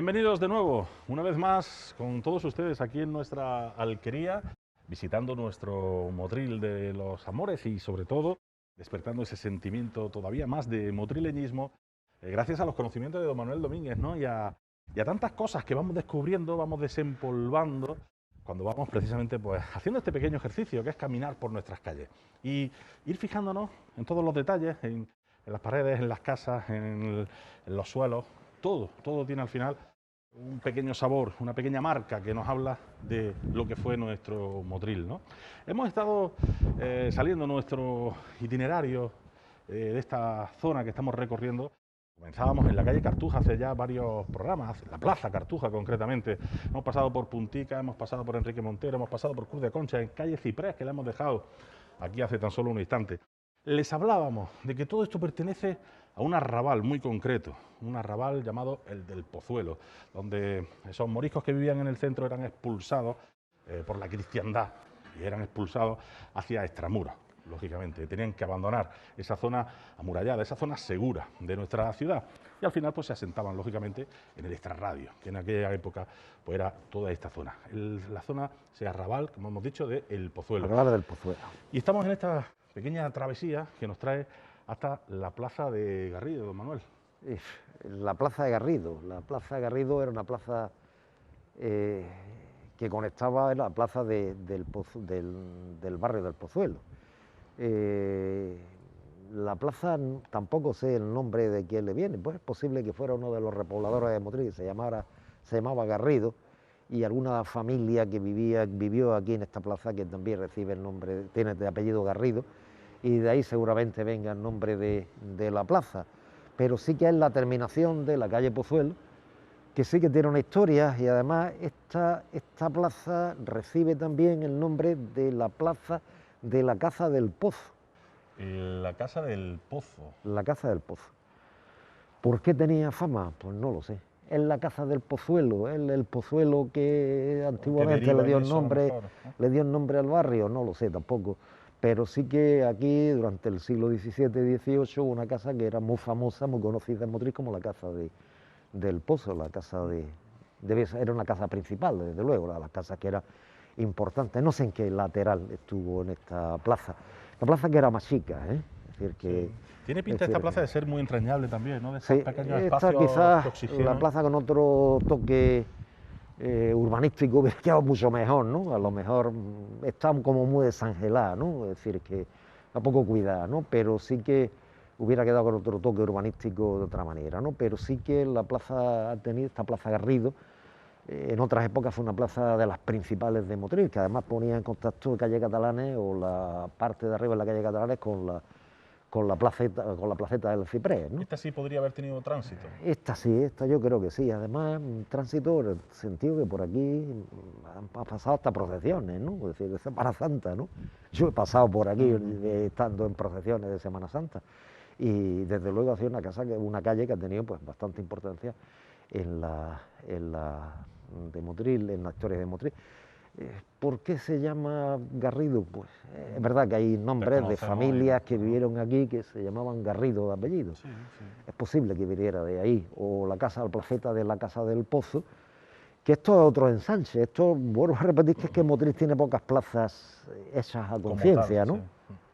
Bienvenidos de nuevo, una vez más, con todos ustedes aquí en nuestra alquería, visitando nuestro Motril de los amores y sobre todo despertando ese sentimiento todavía más de motrileñismo, gracias a los conocimientos de don Manuel Domínguez, ¿no? y a tantas cosas que vamos descubriendo, vamos desempolvando, cuando vamos precisamente pues haciendo este pequeño ejercicio que es caminar por nuestras calles y ir fijándonos en todos los detalles, en las paredes, en las casas, en los suelos. Todo tiene al final un pequeño sabor, una pequeña marca que nos habla de lo que fue nuestro Motril, ¿no? Hemos estado saliendo nuestro itinerario de esta zona que estamos recorriendo. Comenzábamos en la calle Cartuja hace ya varios programas, la Plaza Cartuja concretamente. Hemos pasado por Puntica, hemos pasado por Enrique Montero, hemos pasado por Cruz de Concha, en calle Ciprés, que la hemos dejado aquí hace tan solo un instante. Les hablábamos de que todo esto pertenece a un arrabal muy concreto, un arrabal llamado el del Pozuelo, donde esos moriscos que vivían en el centro eran expulsados por la cristiandad y eran expulsados hacia extramuros, lógicamente. Tenían que abandonar esa zona amurallada, esa zona segura de nuestra ciudad. Y al final pues se asentaban, lógicamente, en el extrarradio, que en aquella época pues era toda esta zona. La zona, ese arrabal, como hemos dicho, de El Pozuelo. Arrabal del Pozuelo. Y estamos en esta pequeña travesía que nos trae hasta la Plaza de Garrido, don Manuel. La Plaza de Garrido. La Plaza de Garrido era una plaza que conectaba la plaza del barrio del Pozuelo. La plaza tampoco sé el nombre de quién le viene, pues es posible que fuera uno de los repobladores de Motril, se llamaba Garrido, y alguna familia que vivió aquí en esta plaza que también recibe el nombre, tiene de apellido Garrido, y de ahí seguramente venga el nombre de la plaza, pero sí que es la terminación de la calle Pozuelo, que sí que tiene una historia, y además esta plaza recibe también el nombre de la plaza de la Caza del Pozo. La Casa del Pozo. La Caza del Pozo. ¿Por qué tenía fama? Pues no lo sé. Es la Caza del Pozuelo, es el pozuelo que antiguamente le dio el nombre, mejor, ¿no? Le dio el nombre al barrio, no lo sé tampoco. Pero sí que aquí, durante el siglo XVII y XVIII, hubo una casa que era muy famosa, muy conocida en Motril como la Caza del Pozo, la casa era una casa principal, desde luego, la casa que era importante. No sé en qué lateral estuvo en esta plaza. La plaza que era más chica, ¿eh? Es decir, que... Sí. Tiene pinta esta plaza de ser muy entrañable también, ¿no? De Sí, esos pequeños esta espacios quizás que oxigenan. la plaza con otro toque urbanístico hubiera quedado mucho mejor, ¿no? A lo mejor está como muy desangelada, ¿no? Es decir, que está poco cuidada, ¿no? Pero sí que hubiera quedado con otro toque urbanístico de otra manera, ¿no? Pero sí que la plaza ha tenido, esta Plaza Garrido, en otras épocas fue una plaza de las principales de Motril, que además ponía en contacto calle Catalanes o la parte de arriba de la calle Catalanes con la placeta del Ciprés, ¿no? Esta sí podría haber tenido tránsito. Esta sí, esta yo creo que sí. Además, tránsito en el sentido que por aquí han pasado hasta procesiones, ¿no? Es decir, de Semana Santa, ¿no? Yo he pasado por aquí estando en procesiones de Semana Santa y desde luego ha sido una calle que ha tenido pues bastante importancia en la de Motril, en la historia de Motril. ¿Por qué se llama Garrido? Pues es verdad que hay nombres de familias que vivieron aquí que se llamaban Garrido de apellido. Sí, sí. Es posible que viniera de ahí. O la placeta de la Casa del Pozo, que esto es otro ensanche. Esto, vuelvo a repetir, que es que Motril tiene pocas plazas hechas a conciencia, ¿no? Sí.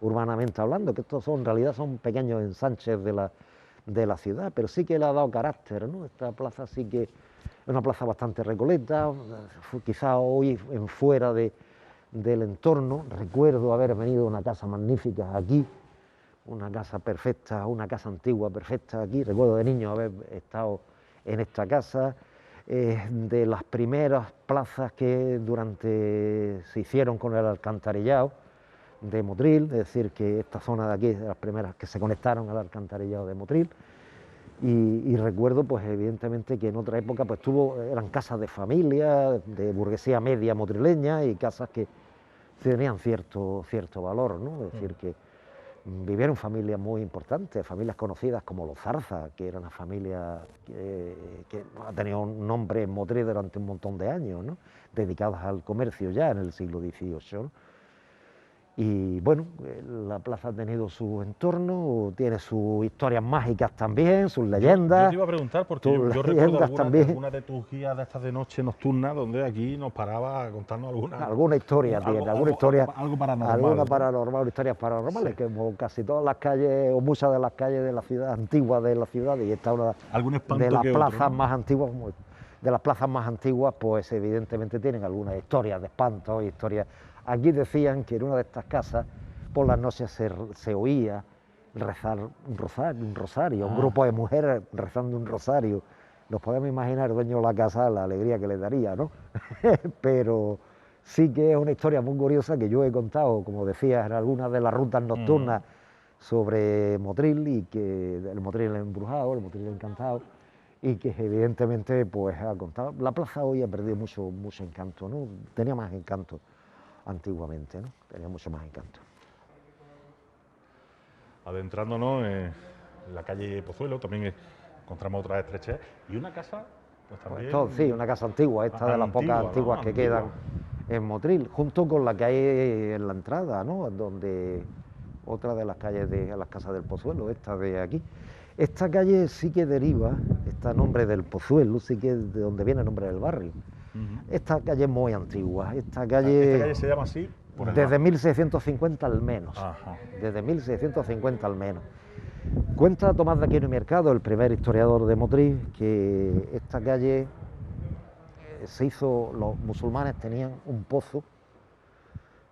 Urbanamente hablando, que estos en realidad son pequeños ensanches de la ciudad, pero sí que le ha dado carácter, ¿no? Esta plaza sí que es una plaza bastante recoleta, quizá hoy en fuera del entorno. Recuerdo haber venido a una casa magnífica aquí, una casa perfecta, una casa antigua perfecta aquí. Recuerdo de niño haber estado en esta casa, de las primeras plazas que se hicieron con el alcantarillado de Motril, es decir, que esta zona de aquí es de las primeras que se conectaron al alcantarillado de Motril. Y recuerdo, pues evidentemente, que en otra época pues eran casas de familia, de burguesía media motrileña y casas que tenían cierto valor, ¿no? Es decir, que vivieron familias muy importantes, familias conocidas como los Zarza, que era una familia que ha tenido un nombre en Motril durante un montón de años, ¿no? Dedicadas al comercio ya en el siglo XVIII, ¿no? Y bueno, la plaza ha tenido su entorno, tiene sus historias mágicas también, sus Yo leyendas. te iba a preguntar, porque tus yo recuerdo leyendas también. alguna de tus guías de estas de noche nocturna, donde aquí nos paraba a contarnos Alguna historia tiene, alguna historia, algo paranormal, alguna ¿no? paranormal, historias paranormales, Sí. que como casi todas las calles o muchas de las calles de la ciudad, antiguas de la ciudad, y esta es una Algún de espanto las que otro, plazas ¿no? más antiguas, de las plazas más antiguas, pues evidentemente tienen algunas historias de espantos, historias. Aquí decían que en una de estas casas por las noches se oía rezar un rosario, un grupo de mujeres rezando un rosario. Nos podemos imaginar el dueño de la casa la alegría que le daría, ¿no? Pero sí que es una historia muy curiosa que yo he contado, como decías, en algunas de las rutas nocturnas sobre Motril, y que el Motril embrujado, el Motril encantado, y que evidentemente pues ha contado. La plaza hoy ha perdido mucho encanto, ¿no? Tenía más encanto antiguamente, ¿no? Tenía mucho más encanto. Adentrándonos en la calle Pozuelo, también encontramos otra estrechez y una casa, pues Pues también todo, sí, una casa antigua, esta de las pocas antigua, ¿no? antiguas que quedan en Motril, junto con la que hay en la entrada, ¿no? Donde otra de las calles de las casas del Pozuelo, esta de aquí. Esta calle sí que deriva, está nombre del Pozuelo, sí que es de donde viene el nombre del barrio. Esta calle es muy antigua, Esta calle se llama así por el desde barrio. 1650 al menos, Ajá. desde 1650 al menos. Cuenta Tomás de Aquino y Mercado, el primer historiador de Motril, que esta calle se hizo, los musulmanes tenían un pozo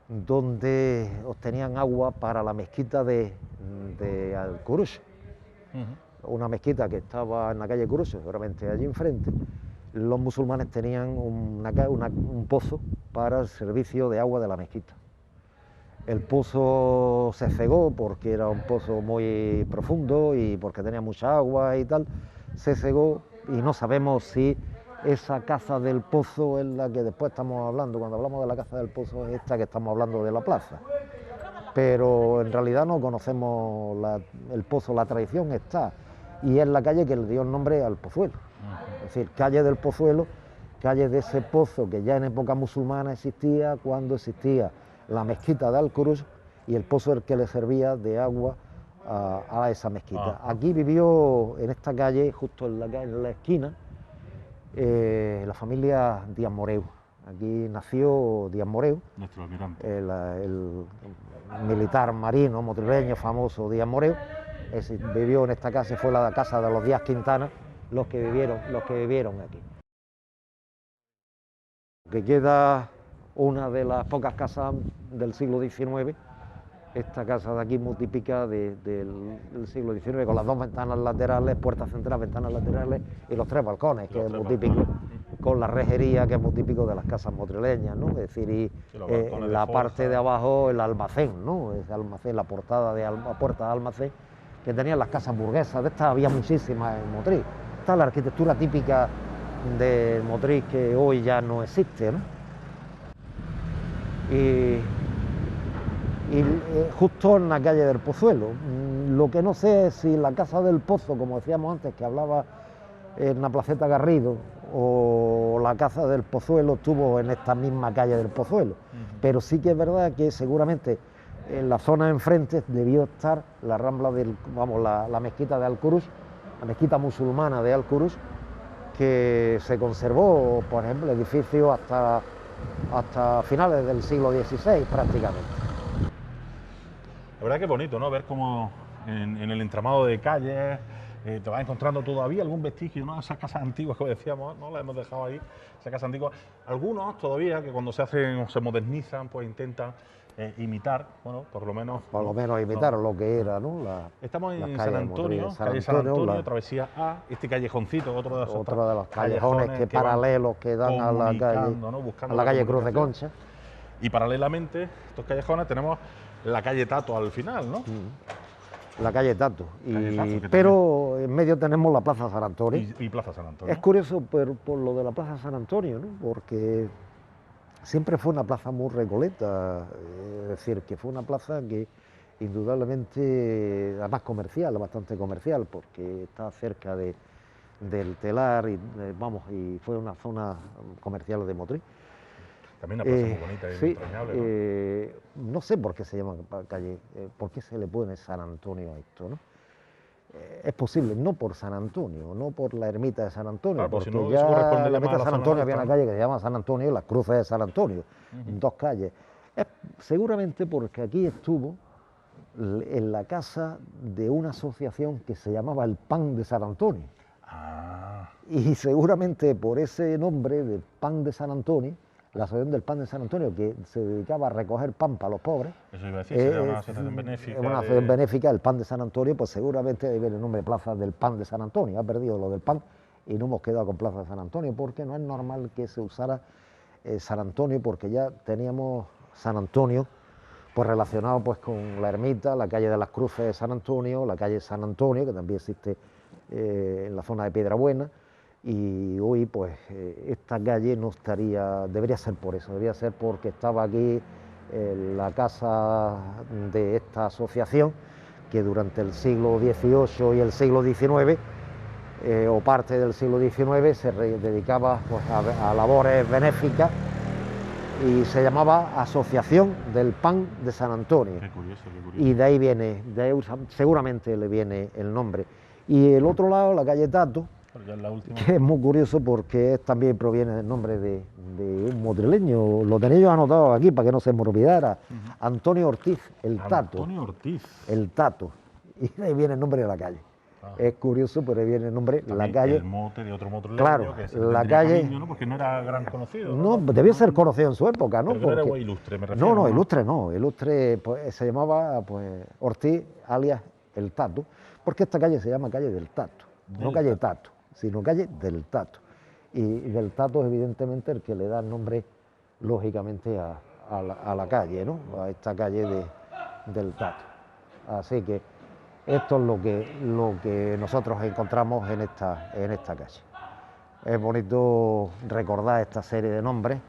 donde obtenían agua para la mezquita de Al-Qurush, una mezquita que estaba en la calle Qurush, seguramente allí enfrente. Los musulmanes tenían un pozo para el servicio de agua de la mezquita. El pozo se cegó porque era un pozo muy profundo y porque tenía mucha agua y tal, se cegó, y no sabemos si esa caza del pozo es la que después estamos hablando. Cuando hablamos de la caza del pozo es esta que estamos hablando de la plaza, pero en realidad no conocemos el pozo. La tradición está, y es la calle que le dio el nombre al Pozuelo, es decir, calle del Pozuelo, calle de ese pozo que ya en época musulmana existía, cuando existía la mezquita de Al-Qurush, y el pozo el que le servía de agua a esa mezquita. Aquí vivió, en esta calle, justo en la esquina, la familia Díaz Moreu. Aquí nació Díaz Moreu, Nuestro almirante. el militar marino motrileño famoso Díaz Moreu. Vivió en esta casa, y fue la casa de los Díaz Quintana los que vivieron aquí. Que queda una de las pocas casas del siglo XIX, esta casa de aquí muy típica del siglo XIX, con las dos ventanas laterales, puerta central, ventanas laterales y los tres balcones, que es muy típico, con la rejería, que es muy típico de las casas motrileñas, ¿no? Es decir, y en la parte de abajo el almacén, ¿no? Ese almacén, la puerta de almacén que tenían las casas burguesas. De estas había muchísimas en Motril. Esta es la arquitectura típica de Motril, que hoy ya no existe, ¿no? Y justo en la calle del Pozuelo. Lo que no sé es si la Casa del Pozo, como decíamos antes, que hablaba en la Placeta Garrido, o la Casa del Pozuelo estuvo en esta misma calle del Pozuelo. Pero sí que es verdad que seguramente en la zona enfrente debió estar la rambla la mezquita de Al-Qurush, la mezquita musulmana de Al-Qurush, que se conservó, por ejemplo, el edificio hasta finales del siglo XVI prácticamente. La verdad que es bonito, ¿no? Ver cómo en el entramado de calles te vas encontrando todavía algún vestigio, ¿no? Esas casas antiguas que decíamos, ¿no? Las hemos dejado ahí, esas casas antiguas. Algunos todavía, que cuando se hacen o se modernizan, pues intentan imitar, bueno, por lo menos... Por lo menos imitar lo que era, ¿no? Estamos en San Antonio, calle San Antonio, travesía A, este callejoncito, otro de los callejones que paralelos que dan a la calle, ¿no? a la calle Cruz de Concha. Y paralelamente, estos callejones, tenemos la calle Tato al final, ¿no? La calle Tato, pero en medio tenemos la Plaza San Antonio. Y Plaza San Antonio. Es curioso por lo de la Plaza San Antonio, ¿no? Porque siempre fue una plaza muy recoleta, es decir, que fue una plaza que indudablemente, además comercial, bastante comercial, porque está cerca del telar y fue una zona comercial de Motril. También una plaza muy bonita y sí, entrañable, ¿no? no sé por qué se llama calle, por qué se le pone San Antonio a esto, ¿no? Es posible, no por San Antonio, no por la ermita de San Antonio, Claro, pues porque si no, eso ya correspondería la más ermita a de la San zona Antonio había alta, una ¿no? calle que se llama San Antonio y las Cruces de San Antonio, Ujú. dos calles. Es seguramente porque aquí estuvo en la casa de una asociación que se llamaba el Pan de San Antonio. Ah, Y seguramente por ese nombre del Pan de San Antonio, la asociación del Pan de San Antonio, que se dedicaba a recoger pan para los pobres, eso iba a decir, sería una asociación benéfica. una asociación benéfica, el Pan de San Antonio, pues seguramente debe el nombre Plaza del Pan de San Antonio. Ha perdido lo del pan y no hemos quedado con Plaza de San Antonio, porque no es normal que se usara San Antonio, porque ya teníamos San Antonio pues relacionado pues con la ermita, la calle de las Cruces de San Antonio, la calle San Antonio, que también existe en la zona de Piedrabuena, y hoy pues esta calle no estaría, debería ser por eso, debería ser porque estaba aquí la casa de esta asociación, que durante el siglo XVIII y el siglo XIX, o parte del siglo XIX, se dedicaba pues, a labores benéficas, y se llamaba Asociación del Pan de San Antonio. Qué curioso, qué curioso. Y de ahí viene, seguramente le viene el nombre. Y el otro lado, la calle Tato, Pero ya es la última. que es muy curioso porque también proviene del nombre de un motrileño, lo tenía yo anotado aquí para que no se me olvidara, Antonio Ortiz, el Tato. Antonio Ortiz. El Tato. Y de ahí viene el nombre de la calle. Ah. Es curioso, pero ahí viene el nombre, También la calle. el mote de otro motrileño, Claro, que se la tendría calle. cariño, ¿no? Porque no era gran conocido. No, debió ser conocido en su época, ¿no? Pero no era Porque- muy ilustre, me refiero. No, no, ilustre no, ilustre pues, se llamaba pues, Ortiz alias El Tato, porque esta calle se llama calle del Tato, no Del calle Tato, sino calle del Tato. Y del Tato es evidentemente el que le da el nombre, lógicamente, a la calle, ¿no? A esta calle del Tato. Así que esto es lo que nosotros encontramos en esta calle. Es bonito recordar esta serie de nombres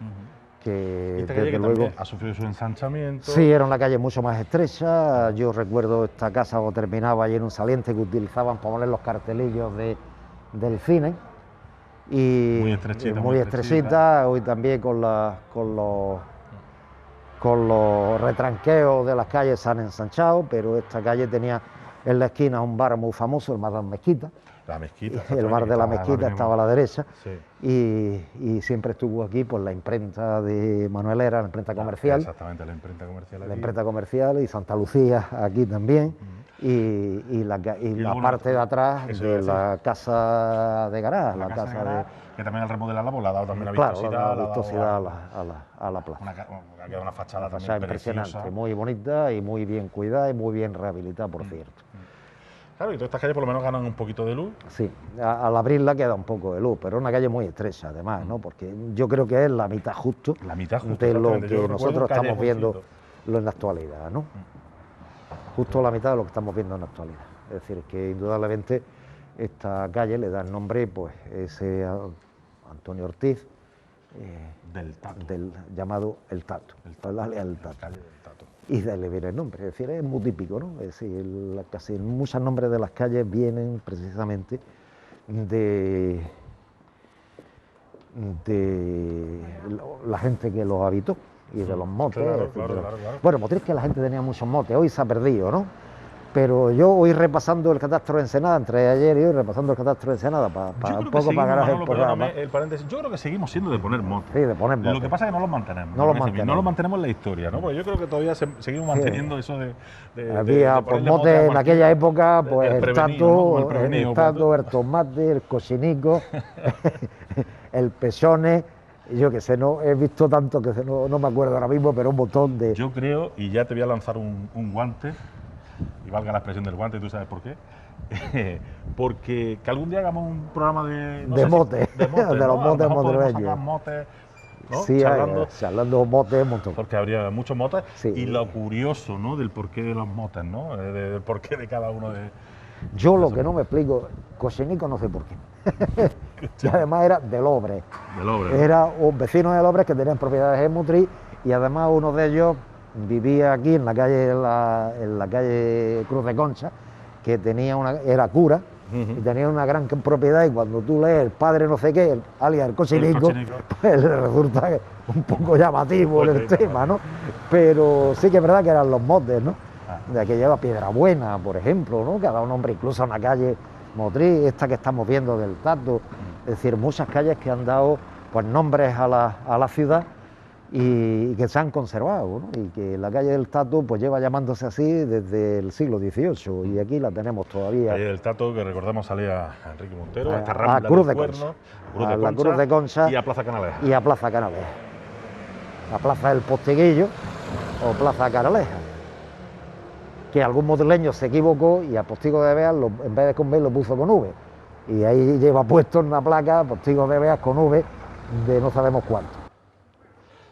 que Esta calle desde que luego también ha sufrido su ensanchamiento. sí, era una calle mucho más estrecha. Yo recuerdo esta casa cuando terminaba allí en un saliente que utilizaban para poner los cartelillos del cine. Y Muy estrechita, muy muy estrechita. Hoy también con los retranqueos de las calles se han ensanchado, pero esta calle tenía en la esquina un bar muy famoso, el Madame Mezquita. La mezquita. El bar de la Mezquita estaba a la derecha. Sí. Y siempre estuvo aquí pues, la imprenta de Manuel Era, la imprenta comercial. Exactamente, la imprenta comercial. La aquí. imprenta comercial y Santa Lucía aquí también. Y la luego parte de atrás eso iba a de la casa de garaje, La casa de Granada, que también al remodelarla pues, le ha dado también la claro, vistosidad. la le ha dado vistosidad a la plaza. ha quedado una fachada Una también fachada preciosa. impresionante, muy bonita y muy bien cuidada y muy bien rehabilitada, por cierto. Claro, y todas estas calles por lo menos ganan un poquito de luz. Sí, al abrirla queda un poco de luz, pero es una calle muy estrecha además, ¿no? Porque yo creo que es la mitad justo, La mitad justo, de lo exactamente. Yo que recuerdo nosotros un estamos viendo callejoncito. en la actualidad, ¿no? Justo la mitad de lo que estamos viendo en la actualidad. Es decir, que indudablemente esta calle le da el nombre, pues, ese Antonio Ortiz, Del Tato. llamado El Tato, el Tato. Calle del Tato. Y de ahí le viene el nombre, es decir, es muy típico, ¿no? Es decir, casi muchos nombres de las calles vienen precisamente de la gente que los habitó y de los motes. Claro, etcétera. claro. Bueno, motes que la gente tenía muchos motes, hoy se ha perdido, ¿no? Pero yo hoy repasando el catastro de Ensenada, entre ayer y hoy repasando el catastro de Ensenada para Yo un creo que poco seguimos, para ganar el Manolo, programa. perdóname el paréntesis, yo creo que seguimos siendo de poner motes. Sí, de poner motes. Lo que pasa es que no los mantenemos. No los me parece a mí. mantenemos. No los mantenemos en la historia, ¿no? Porque yo creo que todavía seguimos manteniendo eso de Había de por ponerle motes en a aquella cualquier- época, pues el el prevenido, ¿no? O tato, el prevenido, el pues, tato, el tomate, el cochinico, el pechone, yo que sé, no he visto tanto que no me acuerdo ahora mismo, pero un montón de... Yo creo, y ya te voy a lanzar un guante, y valga la expresión del guante, tú sabes por qué. Porque que algún día hagamos un programa de motes, de los ¿no? A lo motes mejor podemos madrileños. sacar motes, ¿no? Sí, charlando motes, un montón. Porque habría muchos motes Sí. y lo curioso, ¿no? Del porqué de los motes, ¿no? Del porqué de cada uno de... Yo lo que no me explico, cochinico no sé por qué. Y además era de Lobre. Del Obre, ¿no? Era un vecino de Lobre que tenían propiedades en Motriz y además uno de ellos vivía aquí en la calle Cruz de Concha, que tenía era cura y tenía una gran propiedad, y cuando tú lees el padre no sé qué, alias el cochinico, pues le resulta un poco llamativo el tema, ¿no? Pero sí que es verdad que eran los motes, ¿no? De aquella Piedrabuena, por ejemplo, ¿no? Que ha dado nombre incluso a una calle Motriz, esta que estamos viendo del Tato, es decir, muchas calles que han dado pues nombres a la ciudad y que se han conservado, ¿no? Y que la calle del Tato pues lleva llamándose así desde el siglo XVIII, y aquí la tenemos todavía. Calle del Tato, que recordamos salía a Enrique Montero, a Cruz de Concha, a la Cruz de Concha y a Plaza Canaleja. Y a Plaza Canaleja, a Plaza del Postiguillo o Plaza Canaleja, que algún madrileño se equivocó y a Postigo de Beas, en vez de con B, lo puso con V, y ahí lleva puesto en una placa Postigo de Beas con V de no sabemos cuánto.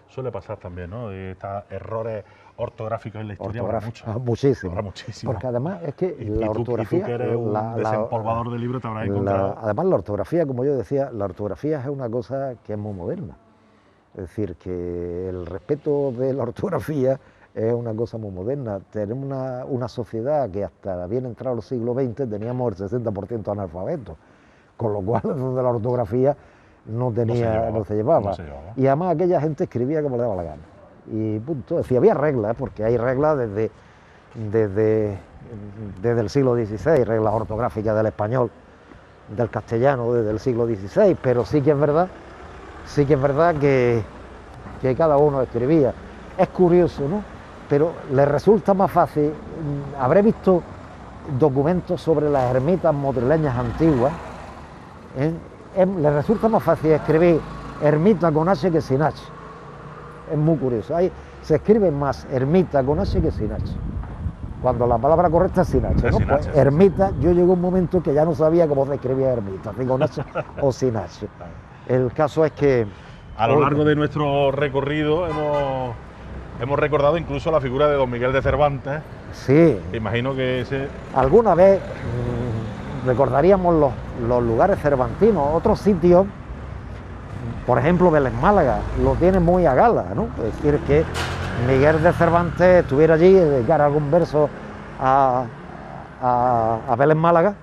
Suele pasar también, ¿no? Estos errores ortográficos en la historia habrá mucho. Muchísimo. Habrá muchísimo. Porque además es que la ortografía... Y tú que eres un desempolvador de libros te habrás encontrado... Además la ortografía, como yo decía, la ortografía es una cosa que es muy moderna. Es decir, que el respeto de la ortografía es una cosa muy moderna. Tenemos una sociedad que hasta bien entrado el siglo XX teníamos el 60% analfabetos, con lo cual eso de la ortografía no se llevaba. Y además aquella gente escribía como le daba la gana. Y punto. Es decir, había reglas, porque hay reglas desde el siglo XVI, reglas ortográficas del español, del castellano desde el siglo XVI, pero sí que es verdad que cada uno escribía. Es curioso, ¿no? Pero le resulta más fácil, habré visto documentos sobre las ermitas motrileñas antiguas, le resulta más fácil escribir ermita con H que sin H. Es muy curioso. Se escribe más ermita con H que sin H, cuando la palabra correcta es sin H, ¿no? Pues ermita, yo llegó un momento que ya no sabía cómo se escribía ermita, si con H o sin H. El caso es que... A lo largo de nuestro recorrido hemos recordado incluso la figura de don Miguel de Cervantes. Sí. Imagino que ese... Alguna vez recordaríamos los lugares cervantinos, otros sitios, por ejemplo Vélez Málaga, lo tiene muy a gala, ¿no? Es decir, que Miguel de Cervantes estuviera allí, dedicar algún verso a Vélez Málaga,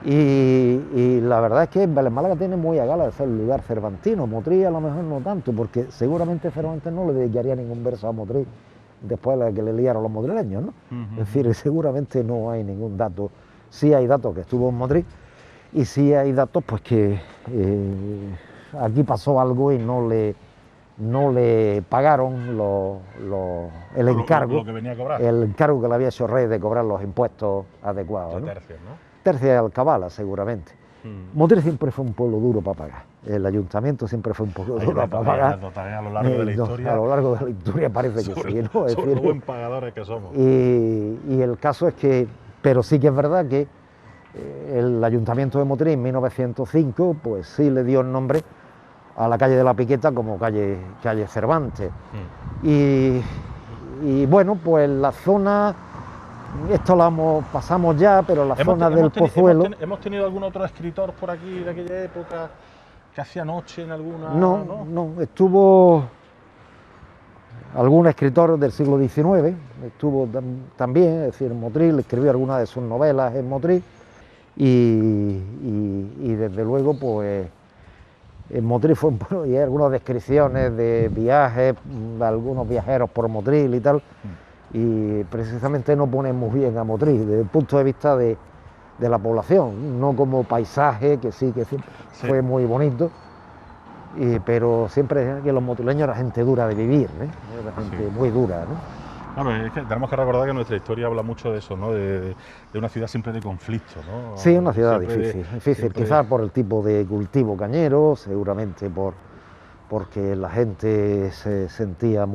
y la verdad es que Vélez Málaga tiene muy a gala de ser el lugar cervantino. Motriz a lo mejor no tanto, porque seguramente Cervantes no le dedicaría ningún verso a Motriz después de la que le liaron los madrileños, ¿no? Es decir, seguramente no hay ningún dato. Sí hay datos que estuvo en Motriz, y sí hay datos pues que aquí pasó algo y no le pagaron el encargo, lo que venía a cobrar. El encargo que le había hecho Rey de cobrar los impuestos adecuados, ¿no? Tercios, ¿no? Tercios de alcabala, seguramente. Motriz siempre fue un pueblo duro para pagar. El ayuntamiento siempre fue un pueblo duro para pagar. A lo largo de la historia. A lo largo de la historia parece que sí, ¿no? Es decir, buen pagadores que somos. Y el caso es que, pero sí que es verdad que el ayuntamiento de Motriz en 1905, pues sí le dio el nombre a la calle de la Piqueta como calle Cervantes. Y bueno, pues la zona, esto pasamos ya, pero la zona del Pozuelo... ¿Hemos tenido algún otro escritor por aquí de aquella época que hacía noche en alguna...? No, estuvo algún escritor del siglo XIX, estuvo también, es decir, en Motriz, le escribió algunas de sus novelas en Motriz, y desde luego, pues, en Motriz y hay algunas descripciones de viajes, de algunos viajeros por Motriz y tal, y precisamente no pone muy bien a Motriz desde el punto de vista de la población, no como paisaje, que sí fue muy bonito, pero siempre que los motrileños eran gente dura de vivir, era gente muy dura, ¿no? Claro, es que tenemos que recordar que nuestra historia habla mucho de eso, ¿no? De una ciudad siempre de conflicto, ¿no? Sí, una ciudad difícil, quizás por el tipo de cultivo cañero, seguramente porque la gente se sentía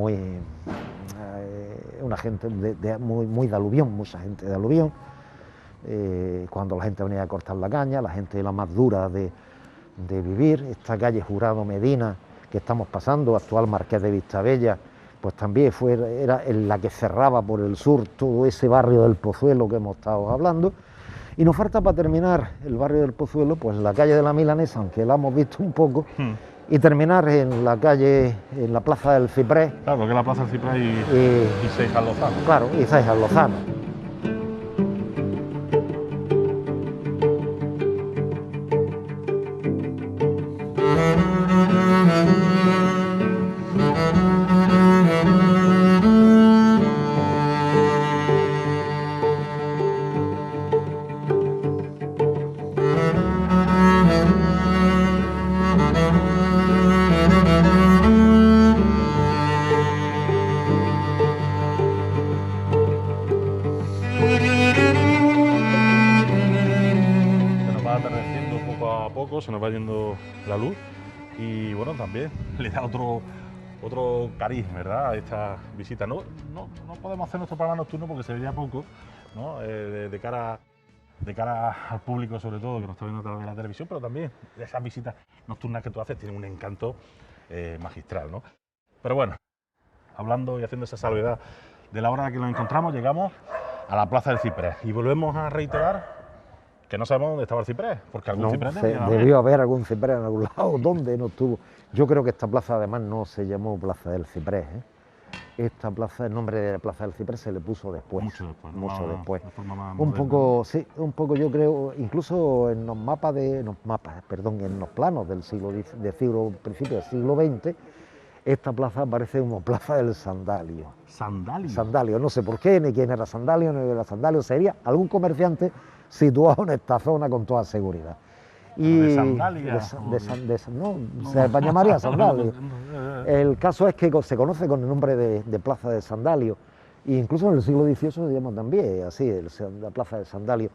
una gente muy de aluvión, mucha gente de aluvión. Cuando la gente venía a cortar la caña, la gente la más dura de vivir. Esta calle Jurado Medina que estamos pasando, actual Marqués de Vistabella, pues también era en la que cerraba por el sur todo ese barrio del Pozuelo que hemos estado hablando. Y nos falta para terminar el barrio del Pozuelo, pues la calle de la Milanesa, aunque la hemos visto un poco, y terminar en la plaza del Ciprés. Claro, porque es la plaza del Ciprés y Seijas Lozano. Claro, y Seijas Lozano. poco, se nos va yendo la luz y bueno, también le da otro cariz, ¿verdad?, a esta visita. No podemos hacer nuestro programa nocturno porque se vería poco, ¿no?, de cara al público, sobre todo, que nos está viendo a través de la televisión, pero también esas visitas nocturnas que tú haces tienen un encanto magistral, ¿no? Pero bueno, hablando y haciendo esa salvedad de la hora en la que nos encontramos, llegamos a la Plaza del Ciprés y volvemos a reiterar que no sabemos dónde estaba el ciprés, porque algún ciprés debió haber algún ciprés en algún lado. ¿Dónde no estuvo? Yo creo que esta plaza además no se llamó Plaza del Ciprés, ¿eh? Esta plaza, el nombre de la Plaza del Ciprés se le puso después. Mucho después. Un poco yo creo, incluso en los en los planos del principio del siglo XX, esta plaza aparece como Plaza del Sandalio. ¿Sandalio? Sandalio, no sé por qué, ni quién era Sandalio, ni era Sandalio, sería algún comerciante situado en esta zona con toda seguridad. Y ¿de sandalia? Se llamaría Sandalio. El caso es que se conoce con el nombre de Plaza de Sandalio, e incluso en el siglo XVIII se llama también así, la Plaza de Sandalio.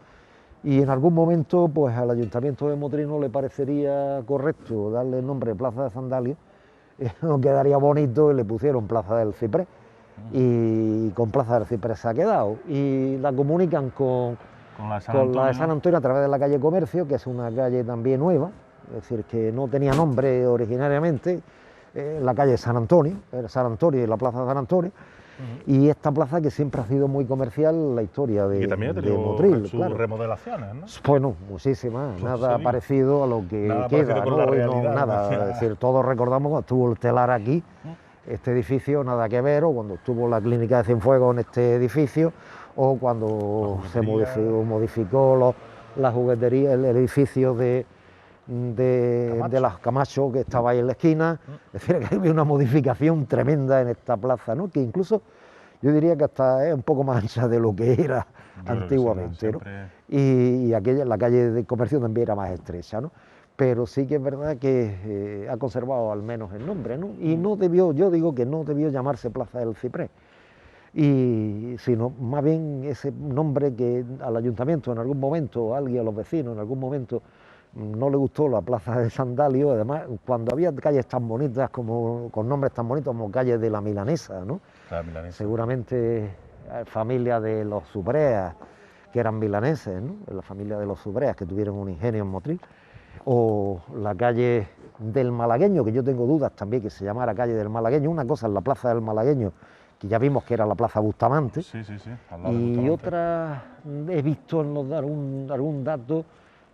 Y en algún momento, pues al Ayuntamiento de Motril no le parecería correcto darle el nombre de Plaza de Sandalio, no quedaría bonito y le pusieron Plaza del Ciprés, y con Plaza del Ciprés se ha quedado, y la comunican con la de San Antonio a través de la calle Comercio, que es una calle también nueva, es decir, que no tenía nombre originariamente, la calle San Antonio, era San Antonio y la Plaza de San Antonio, y esta plaza que siempre ha sido muy comercial, la historia de Motril, sus remodelaciones, ¿no? Bueno, muchísimas, nada parecido a lo que queda, nada, es decir, todos recordamos cuando estuvo el telar aquí, este edificio, nada que ver, o cuando estuvo la clínica de Cienfuegos en este edificio, o cuando se modificó la juguetería, el edificio de las Camacho, que estaba ahí en la esquina. Es decir, que había una modificación tremenda en esta plaza, ¿no?, que incluso yo diría que hasta es un poco más ancha de lo que era antiguamente, ¿no? Y la calle de Comercio también era más estrecha, ¿no? Pero sí que es verdad que ha conservado al menos el nombre, ¿no? Y yo digo que no debió llamarse Plaza del Ciprés, sino más bien ese nombre que al ayuntamiento en algún momento, a los vecinos en algún momento no le gustó, la Plaza de Sandalio. Además, cuando había calles tan bonitas, con nombres tan bonitos como calle de la Milanesa, ¿no? La Milanesa. Seguramente familia de los Subreas, que eran milaneses, ¿no?, la familia de los Subreas, que tuvieron un ingenio en Motril, o la calle del Malagueño, que yo tengo dudas también que se llamara calle del Malagueño. Una cosa es la Plaza del Malagueño, que ya vimos que era la Plaza Bustamante, al lado de y Bustamante. Otra, he visto en algún dato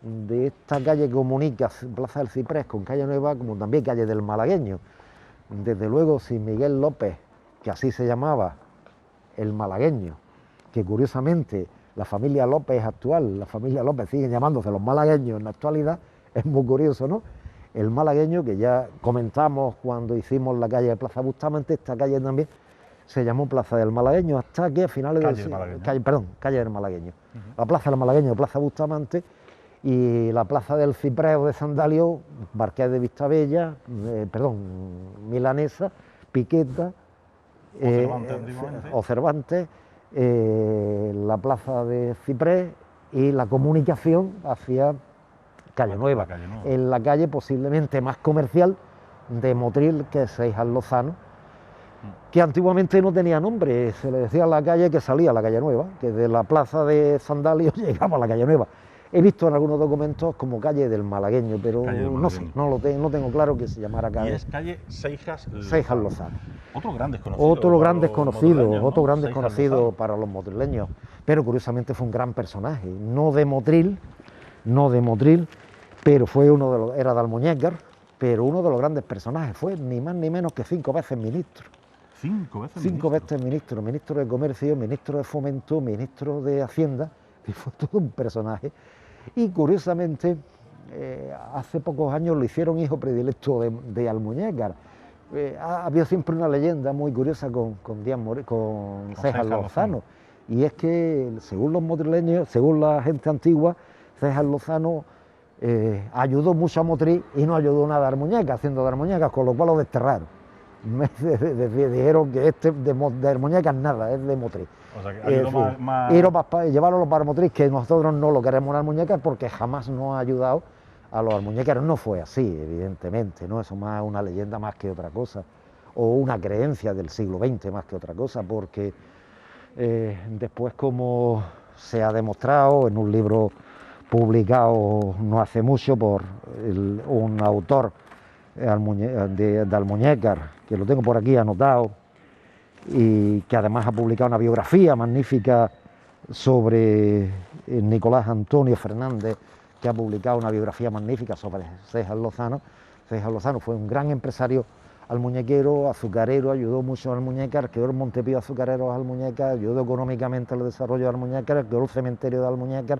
de esta calle que comunica Plaza del Ciprés con calle Nueva, como también calle del Malagueño. Desde luego, si Miguel López, que así se llamaba, el malagueño, que curiosamente la familia López actual, la familia López siguen llamándose los malagueños en la actualidad, es muy curioso, ¿no? El malagueño, que ya comentamos cuando hicimos la calle de Plaza Bustamante, esta calle también se llamó Plaza del Malagueño, hasta que a finales calle del Malagueño. La Plaza del Malagueño, Plaza Bustamante, y la Plaza del Ciprés o de Sandalio, Marqués de Vistabella, Milanesa, Piqueta, o Cervantes, la Plaza de Ciprés y la comunicación hacia Calle Nueva, en la calle posiblemente más comercial de Motril, que es Seijas Lozano, que antiguamente no tenía nombre, se le decía a la calle que salía a la Calle Nueva, que de la Plaza de Sandalio llegaba a la Calle Nueva. He visto en algunos documentos como calle del Malagueño, pero no sé, no tengo claro que se llamara calle. Y es calle Seijas Lozano. Otros grandes conocidos para los motrileños, pero curiosamente fue un gran personaje, no de Motril, pero fue era de Almuñécar, pero uno de los grandes personajes, fue ni más ni menos que 5 veces ministro. 5 veces ministro de Comercio, ministro de Fomento, ministro de Hacienda, y fue todo un personaje. Y curiosamente, hace pocos años lo hicieron hijo predilecto de Almuñécar. Ha habido siempre una leyenda muy curiosa con Seijas Lozano, y es que según los motrileños, según la gente antigua, Seijas Lozano ayudó mucho a Motril y no ayudó nada a Almuñécar, haciendo de Almuñécar, con lo cual lo desterraron. Dijeron que de Almuñécar nada, es de Motril. O sea, que ayudó llevarlo para Motril, que nosotros no lo queremos en Almuñécar porque jamás nos ha ayudado a los almuñécaros. No fue así, evidentemente, ¿no? Eso más una leyenda más que otra cosa, o una creencia del siglo XX más que otra cosa, porque después, como se ha demostrado en un libro publicado no hace mucho por un autor de Almuñécar, que lo tengo por aquí anotado, y que además ha publicado una biografía magnífica sobre Nicolás Antonio Fernández, que ha publicado una biografía magnífica sobre César Lozano. César Lozano fue un gran empresario almuñequero, azucarero, ayudó mucho a Almuñécar, creó el Montepío Azucarero de Almuñécar, ayudó económicamente al desarrollo de Almuñécar, creó el cementerio de Almuñécar,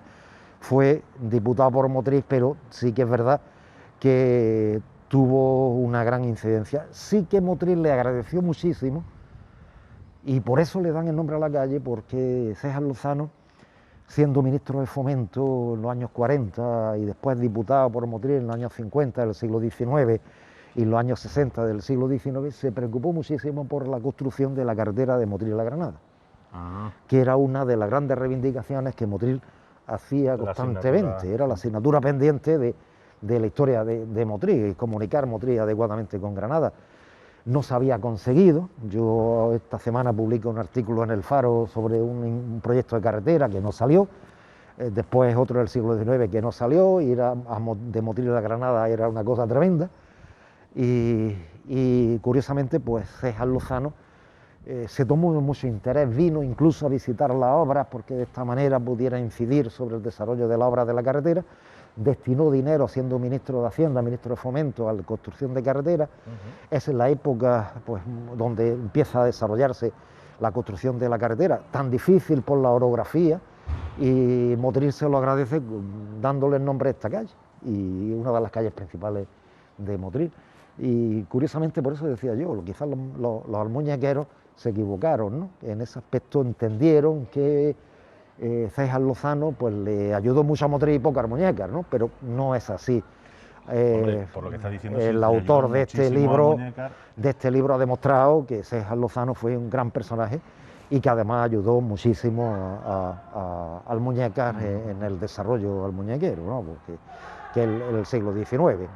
fue diputado por Motriz, pero sí que es verdad que tuvo una gran incidencia. Sí que Motriz le agradeció muchísimo, y por eso le dan el nombre a la calle, porque César Lozano, siendo ministro de Fomento en los años 40 y después diputado por Motriz en los años 50 del siglo XIX y en los años 60 del siglo XIX, se preocupó muchísimo por la construcción de la carretera de Motril a Granada, que era una de las grandes reivindicaciones que Motril hacía constantemente, era la asignatura pendiente de la historia de Motril, y comunicar Motril adecuadamente con Granada. No se había conseguido. Yo esta semana publico un artículo en El Faro sobre un proyecto de carretera que no salió, después otro del siglo XIX que no salió, y de Motril a Granada era una cosa tremenda, y curiosamente pues César Lozano se tomó mucho interés, vino incluso a visitar las obras porque de esta manera pudiera incidir sobre el desarrollo de la obra de la carretera. Destinó dinero, siendo ministro de Hacienda, ministro de Fomento, a la construcción de carreteras. Es en la época pues, donde empieza a desarrollarse la construcción de la carretera, tan difícil por la orografía, y Motril se lo agradece dándole el nombre a esta calle, y una de las calles principales de Motril. Y curiosamente, por eso decía yo, quizás los almuñequeros se equivocaron, ¿no? En ese aspecto entendieron que César Lozano pues le ayudó mucho a Motril y poco a Almuñécar, ¿no? Pero no es así. Hombre, por lo que está diciendo, el autor de este libro ha demostrado que César Lozano fue un gran personaje y que además ayudó muchísimo a Almuñécar en el desarrollo almuñequero, ¿no? Porque que el siglo XIX.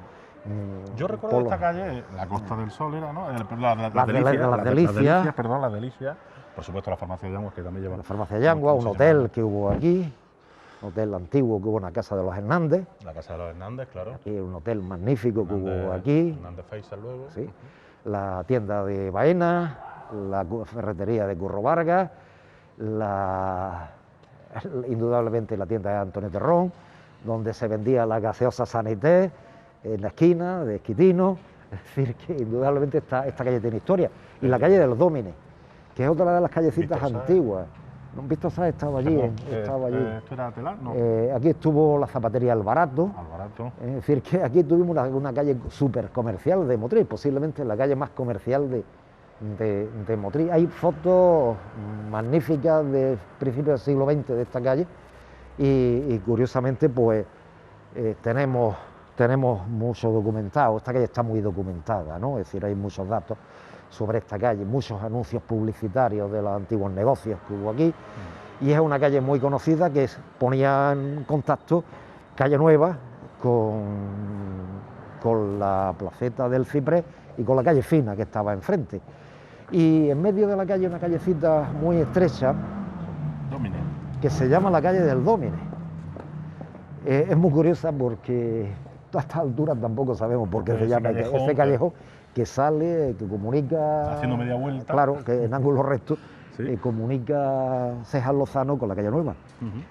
Yo recuerdo esta calle, la Costa del Sol era, ¿no? Las Delicias. Perdón, Las Delicias. Por supuesto, la farmacia Yanguas, que también lleva... La farmacia Yanguas, un hotel que hubo aquí, un hotel antiguo que hubo en la Casa de los Hernández. La Casa de los Hernández, claro. Aquí un hotel magnífico que hubo aquí. Hernández Faisal luego. Sí. La tienda de Baena, la ferretería de Curro Vargas, indudablemente la tienda de Antonio Terrón, donde se vendía la gaseosa Sanité, en la esquina de Esquitino. Es decir, que indudablemente esta calle tiene historia. Y la calle de los Dómines, que es otra de las callecitas antiguas. Víctor Sáez estaba allí. ¿Esto era Telar? No. Aquí estuvo la zapatería Alvarato. Es decir, que aquí tuvimos una calle súper comercial de Motril, posiblemente la calle más comercial de Motril. Hay fotos magníficas de principios del siglo XX de esta calle, y curiosamente pues tenemos mucho documentado. Esta calle está muy documentada, ¿no? Es decir, hay muchos datos sobre esta calle, muchos anuncios publicitarios de los antiguos negocios que hubo aquí, y es una calle muy conocida que ponía en contacto Calle Nueva con la placeta del Ciprés y con la calle Fina que estaba enfrente. Y en medio de la calle una callecita muy estrecha, Dómine, que se llama la calle del Dómine. Es muy curiosa porque a estas alturas tampoco sabemos por qué se llama ese callejón que sale, que comunica... Haciendo media vuelta. Claro, que en ángulo recto, ¿sí? Comunica César Lozano con la calle Nueva.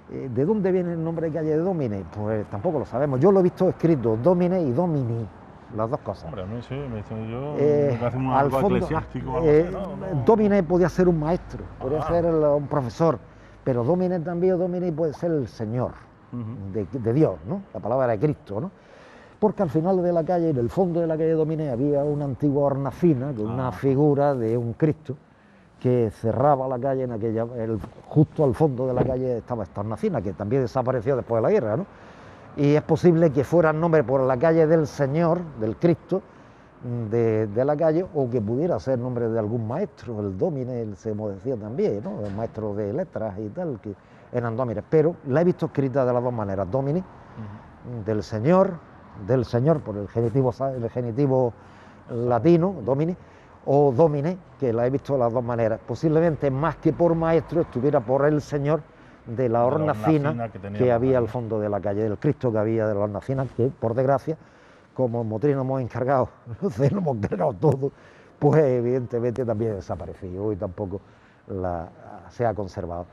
¿De dónde viene el nombre de calle de Dómine? Pues tampoco lo sabemos. Yo lo he visto escrito Dómine y Domini, las dos cosas. Hombre, a mí sí, me dice yo, me parece algo eclesiástico o algo así, ¿no? Dómine podía ser un maestro, podía ser un profesor, pero Dómine también, Dómine puede ser el Señor de Dios, ¿no? La palabra de Cristo, ¿no? Porque al final de la calle, en el fondo de la calle Dómine, había una antigua hornacina con una figura de un Cristo que cerraba la calle justo al fondo de la calle estaba esta hornacina, que también desapareció después de la guerra, ¿no? Y es posible que fuera el nombre por la calle del Señor, del Cristo, de la calle, o que pudiera ser nombre de algún maestro, el Dómine, se decía también, ¿no? El maestro de letras y tal, que eran Dómines, pero la he visto escrita de las dos maneras, Dómine, del Señor, del Señor, por el genitivo latino, domini, o domine, que la he visto de las dos maneras. Posiblemente más que por maestro estuviera por el Señor de la hornacina que había al fondo de la calle, del Cristo que había de la hornacina, que por desgracia, como en Motril nos hemos encargado, nos hemos encargado todo, pues evidentemente también ha desaparecido y tampoco se ha conservado.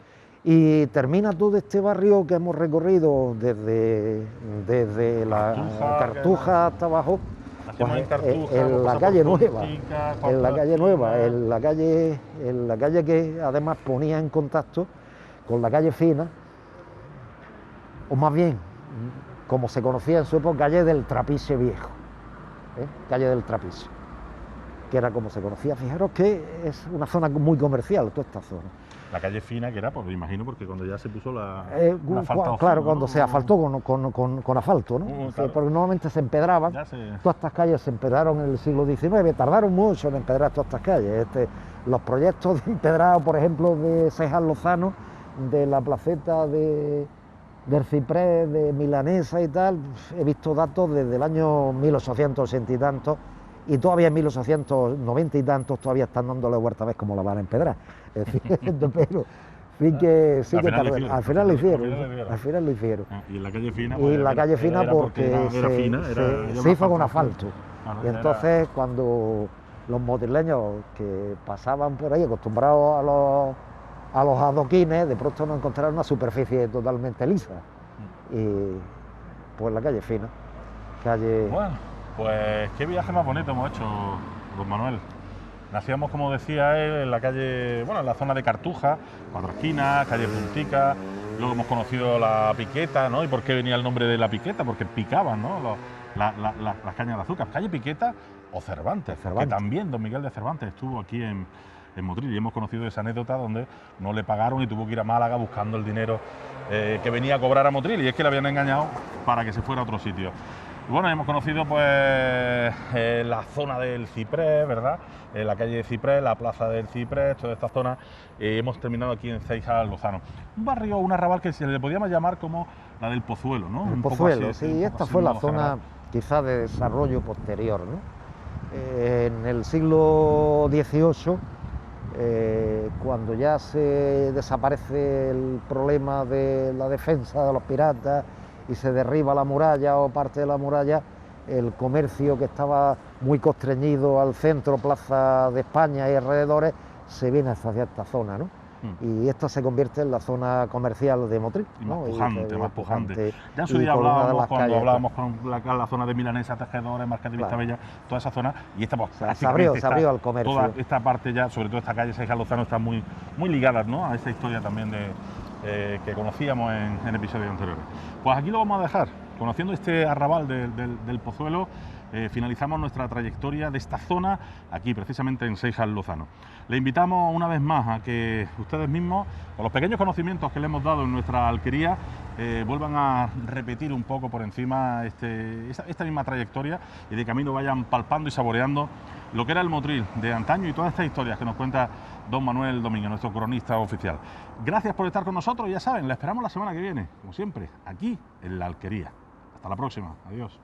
Y termina todo este barrio que hemos recorrido desde la Cartuja hasta abajo, pues, en la calle Nueva, en la calle que además ponía en contacto con la calle Fina, o más bien, como se conocía en su época, calle del Trapiche Viejo, calle del Trapiche, que era como se conocía. Fijaros que es una zona muy comercial, toda esta zona. La calle Fina, que era, pues me imagino, porque cuando ya se puso la asfalto, claro, ¿no? Cuando se asfaltó con asfalto, ¿no? Claro. Porque normalmente se empedraban, todas estas calles se empedraron en el siglo XIX, tardaron mucho en empedrar todas estas calles. Los proyectos de empedrado, por ejemplo, de Seijas Lozano, de la placeta del Ciprés, de Milanesa y tal, he visto datos desde el año 1880 y tantos, y todavía en 1890 y tantos todavía están dándole vuelta a ver cómo la van a empedrar. Es decir, pero sí que al final lo hicieron. Y en la calle Fina, pues, la calle Fina porque se hizo con asfalto. Y entonces cuando los motrileños que pasaban por ahí acostumbrados a los adoquines, de pronto no encontraron una superficie totalmente lisa. Y pues la calle Fina, Bueno, pues qué viaje más bonito hemos hecho, don Manuel. Nacíamos, como decía él, en la calle, bueno, en la zona de Cartuja, Cuatro Esquinas, calle Puntica. Luego hemos conocido la Piqueta, ¿no? ¿Y por qué venía el nombre de la Piqueta? Porque picaban, ¿no? Las cañas de azúcar. Calle Piqueta o Cervantes, que también don Miguel de Cervantes estuvo aquí en Motril, y hemos conocido esa anécdota donde no le pagaron y tuvo que ir a Málaga buscando el dinero que venía a cobrar a Motril, y es que le habían engañado para que se fuera a otro sitio. Y bueno, hemos conocido pues la zona del Ciprés, ¿verdad? La calle de Ciprés, la plaza del Ciprés, toda esta zona. Hemos terminado aquí en Seijas Lozano. Un barrio, un arrabal que se le podíamos llamar como la del Pozuelo, ¿no? El Pozuelo, sí, esta fue la zona quizás de desarrollo posterior, ¿no? En el siglo XVIII, cuando ya se desaparece el problema de la defensa de los piratas y se derriba la muralla o parte de la muralla, el comercio que estaba muy constreñido al centro, Plaza de España y alrededores, se viene hacia esta zona, ¿no? Y esta se convierte en la zona comercial de Motril, ¿no? Más pujante. Ya en su día hablábamos, cuando hablábamos con la zona de Milanesa, Tejedores, Marqués de Vistabella, toda esa zona, y esta pues, se abrió al comercio. Toda esta parte ya, sobre todo esta calle Seijas Lozano, está muy ligada, ¿no?, a esta historia también que conocíamos en episodios anteriores. Pues aquí lo vamos a dejar, conociendo este arrabal del Pozuelo. Finalizamos nuestra trayectoria de esta zona aquí precisamente en Seijas Lozano. Le invitamos una vez más a que ustedes mismos, con los pequeños conocimientos que le hemos dado en nuestra alquería, vuelvan a repetir un poco por encima esta misma trayectoria, y de camino vayan palpando y saboreando lo que era el Motril de antaño y todas estas historias que nos cuenta don Manuel Domínguez, nuestro cronista oficial. Gracias por estar con nosotros, ya saben, la esperamos la semana que viene, como siempre, aquí en la alquería. Hasta la próxima, adiós.